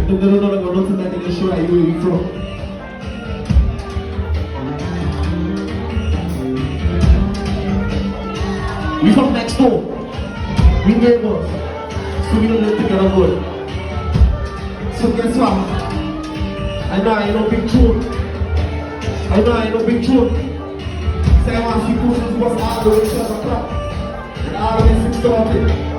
Nagdadalo na nag-unod sa natin yung show ay intro. We from next door. We neighbors. So we don't live together good. So guess what? I know big tune. I know big tune. Say I want to see what's all the way to the top. And all the way to the top.